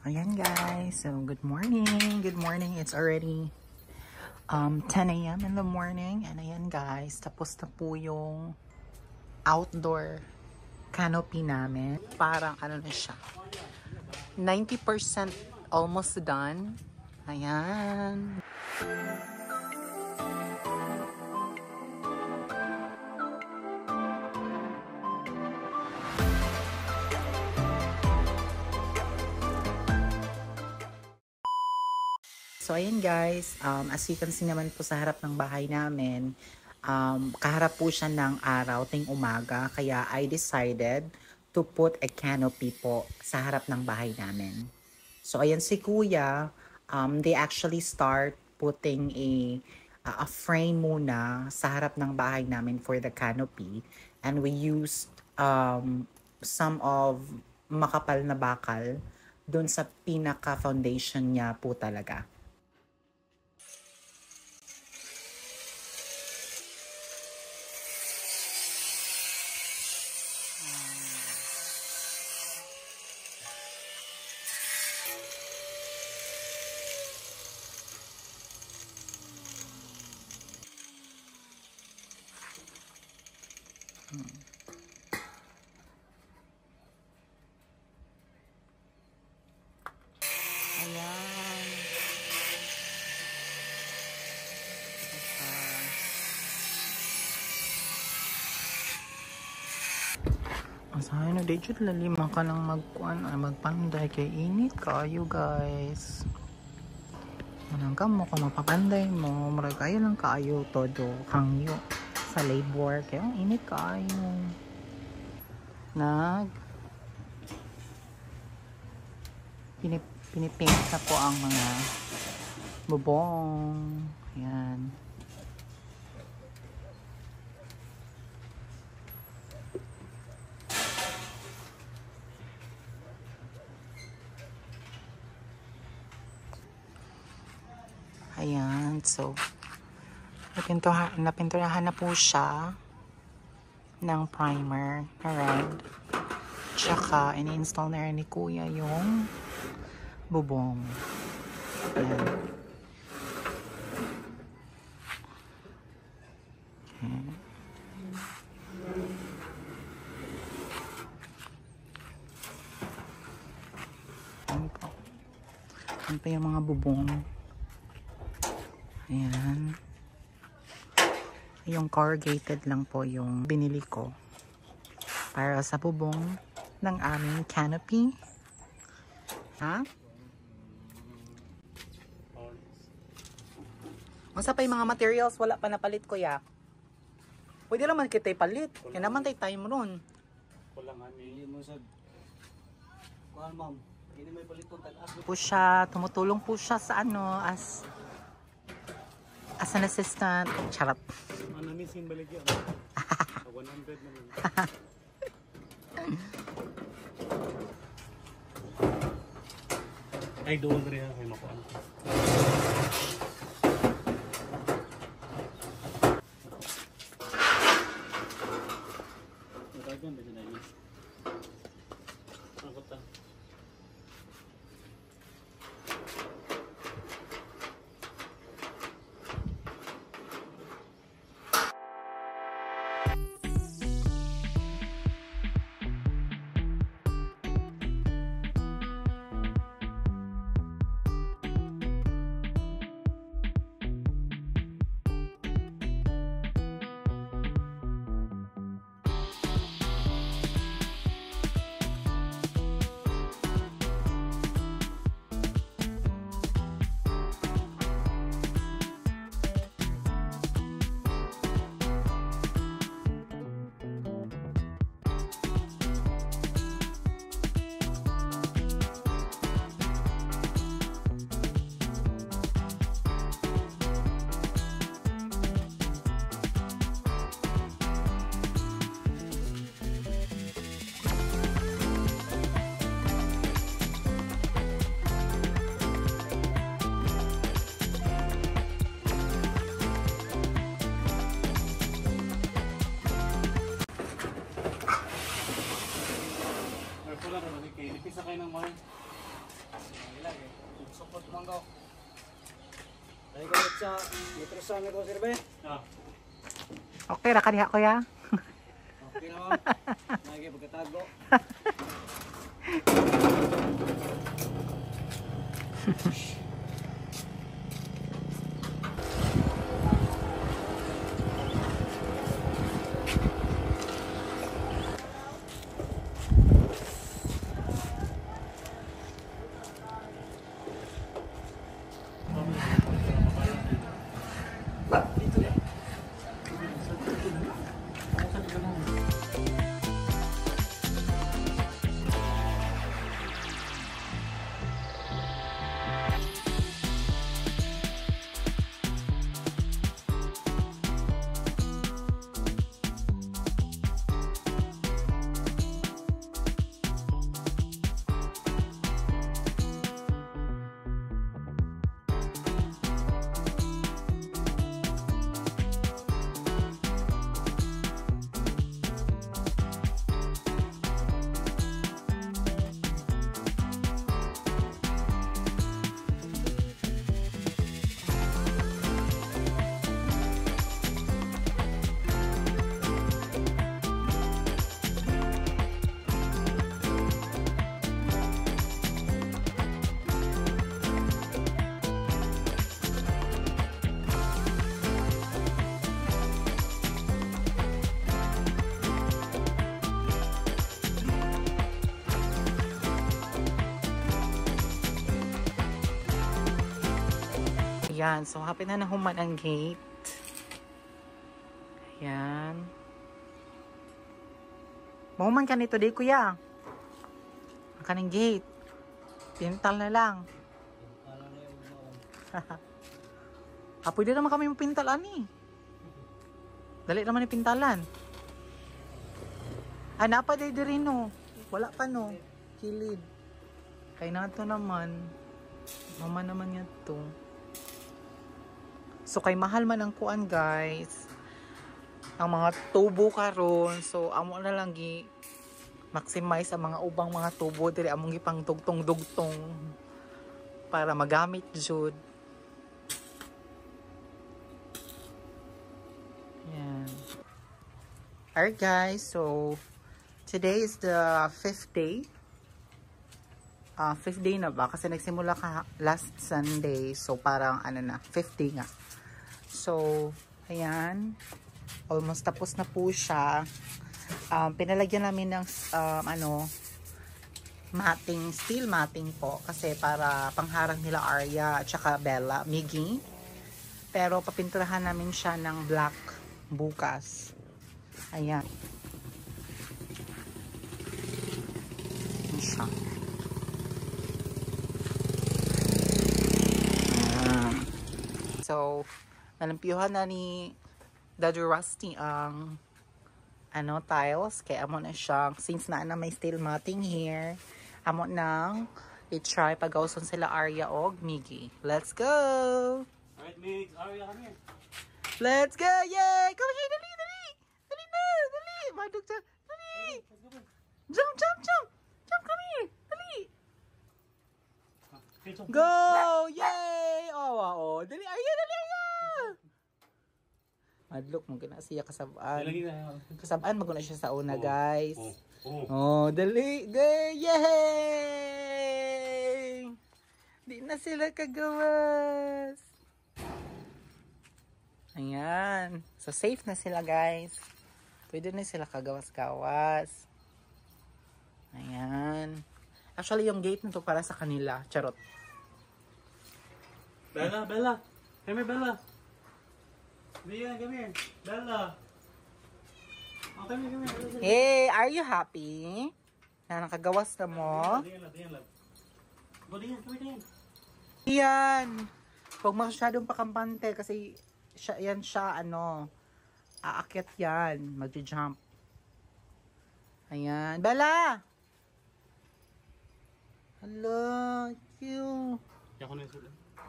Ayan guys, so good morning. Good morning. It's already 10 a.m. in the morning. And ayan guys, tapos na po yung outdoor canopy namin. Parang ano na siya, 90% almost done. Ayan. So, ayan guys, as you can see naman po sa harap ng bahay namin, kaharap po siya ng araw, ting umaga, kaya I decided to put a canopy po sa harap ng bahay namin. So, ayan si Kuya, they actually start putting a frame muna sa harap ng bahay namin for the canopy, and we used some of makapal na bakal dun sa pinaka-foundation niya po talaga. Ayan. Asahan na dito lalima ka lang magpanday kay init kayo guys. Anong ka mo kung mapapanday mo, marag kayo lang kaayo todo hangyo sa labor kaya ang init kayo. Pinipaint na po ang mga bubong. Ayan. Ayan, so napinturahan na po siya ng primer na red. Tsaka ini-install na rin ni Kuya yung bubong. Ayan. Okay. Ayan po. Ayan pa yung mga bubong. Ayan. Yung corrugated lang po yung binili ko para sa bubong ng aming canopy. Ha? Masa pa yung mga materials wala pa napalit Kuya? Pwede naman kita ipalit. Yan naman tayo time ron. Kulang ani mo sa kuan ma'am. Ini may paliton talas. Po siya, tumutulong po siya sa ano as an assistant. Charot. Ano missing baligya. 100 naman. Ay doon rin ay makuan. Nagagan ba din ayos? Ang kota. metro sa metro sir ba? Ah. Okay, rakadiha ko ya. Okay na ma'am. Lagi pagkatago. Ayan, so hapit na nahuman ang gate. Ayan. Mahuman ka nito di kuya. Ang kaning gate. Pintal na lang. Pwede naman kami mapintalan eh. Dali naman yung pintalan. Napa day rin no. Wala pa no. Kilid. Kaya nato naman. Mama naman yan to. So kay mahal man ang kuan guys. Ang mga tubo karon. So amo na lang gi maximize ang mga ubang mga tubo diri among gipang dugtong-dugtong para magamit jud. Yan. Alright guys, so today is the 5th day. 5th day na ba? Kasi nagsimula ka last Sunday. So parang ano na, 5th day nga. So, ayan. Almost tapos na po siya. Pinalagyan namin ng matting, steel matting po. Kasi para pangharang nila Arya at saka Bella, Miggy. Pero papinturahan namin siya ng black bukas. Ayan. Ayan siya. So, nalampiyuhan na ni Daddy Rusty ang tiles. Kaya amo na siyang, since na may steel matting here, amo nang i-try pag-gawson sila Arya o Miggy. Let's go! Alright, Migs. Arya, come here. Let's go! Yay! Come here! Dali! Dali! Dali na! Dali! Madug siya! Dali! Jump! Jump! Jump! Jump! Come here! Dali! Go! Yay! Oh! Dali! Arya! Dali! Arya! Madlook mo gina siya kasabaan. Kasabaan maguna siya sa una, guys. Dali. Yay! Di na sila kagawas. Ayan. So, safe na sila, guys. Pwede na sila kagawas-gawas. Ayan. Actually, yung gate nito para sa kanila. Charot. Bella. Come here, Bella. Bella, come here. Bella. Oh, come here. Hey, are you happy? Na nakagawas na mo? Diyan. Come here. Yan. Huwag masyadong pakampante kasi yan siya, aakyat yan. Mag-jump. Ayan. Bella! Hello, you.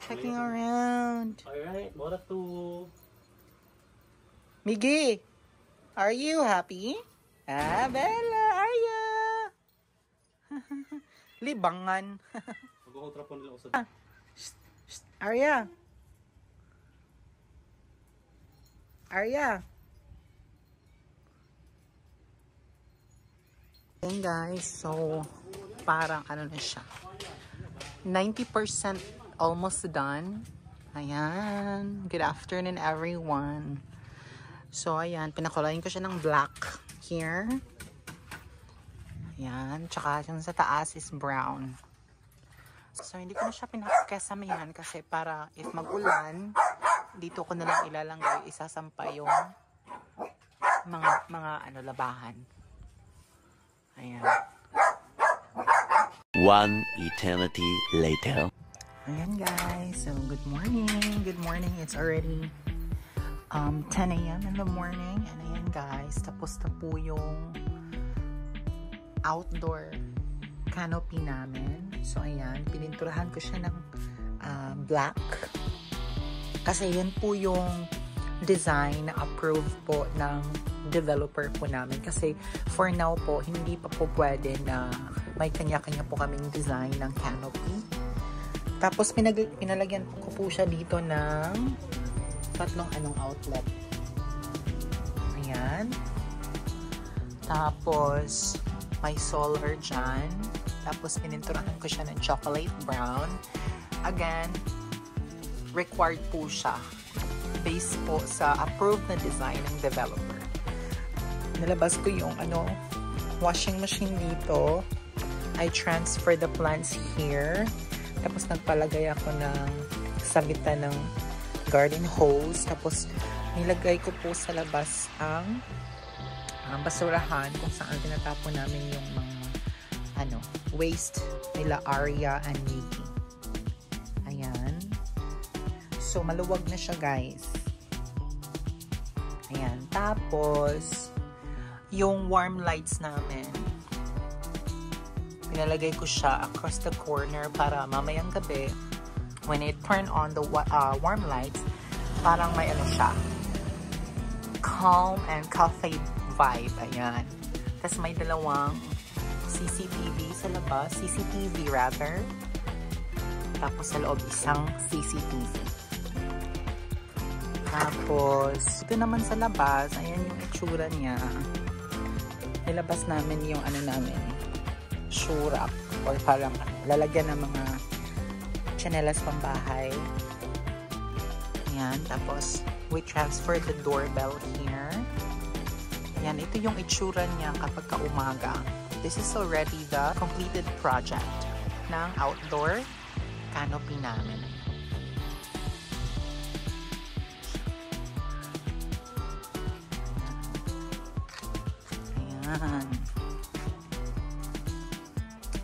Checking around. Alright, what up to? Miggy, are you happy? Bella, are you? Libangan. Mag-uutrapon nila usad. Arya. Arya. Ayan guys, so parang ano na siya. 90% almost done. Ayan. Good afternoon everyone. So ayan, pinakulayan ko siya ng black here. Ayan. Tsaka yung sa taas is brown. So hindi ko na siya pinakasamayan kasi para if mag-ulan, dito ko na lang ilalagay, isasampay yung mga ano, labahan. Ayan. One eternity later. Ayan guys, so good morning. Good morning. It's already 10 a.m. in the morning. And ayan guys, tapos na po yung outdoor canopy namin. So ayan, pininturahan ko siya ng black. Kasi yan po yung design na approved po ng developer po namin. Kasi for now po, hindi pa po pwede na may kanya-kanya po kaming design ng canopy. Tapos pinalagyan ko po siya dito ng tatlong outlet. Ayan. Tapos may solar dyan. Tapos pininturahan ko siya ng chocolate brown. Again, required po siya. Based po sa approved na design ng developer. Nilabas ko yung washing machine dito. I transfer the plants here. Tapos nagpalagay ako ng sabitan ng garden hose. Tapos nilagay ko po sa labas ang basurahan kung saan tinatapon namin yung mga waste nila Arya and Nikki. Ayan. So maluwag na siya guys. Ayan. Tapos yung warm lights namin, pinalagay ko siya across the corner para mamayang gabi when it turn on the warm lights, parang may siya, calm and cafe vibe. Ayan. Tapos may dalawang CCTV sa labas, CCTV rather. Tapos sa loob isang CCTV. Tapos ito naman sa labas, ayan yung itsura niya. Nilabas namin yung namin, shoe rack or parang lalagyan ng mga chanelas pambahay. Ayan, tapos we transfer the doorbell here. Ayan, ito yung itsura niya kapag kaumaga. This is already the completed project ng outdoor canopy namin. Ayan.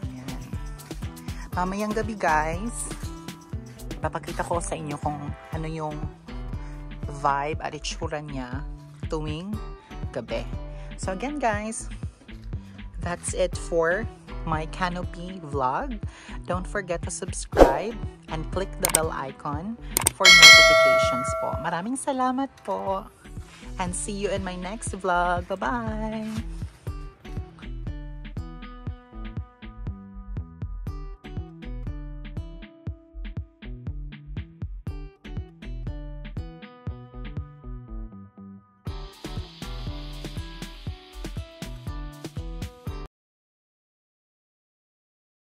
Ayan. Mamayang gabi guys, papakita ko sa inyo kung ano yung vibe at itsura niya tuwing gabi. So again guys, that's it for my canopy vlog. Don't forget to subscribe and click the bell icon for notifications po. Maraming salamat po. And see you in my next vlog. Bye-bye!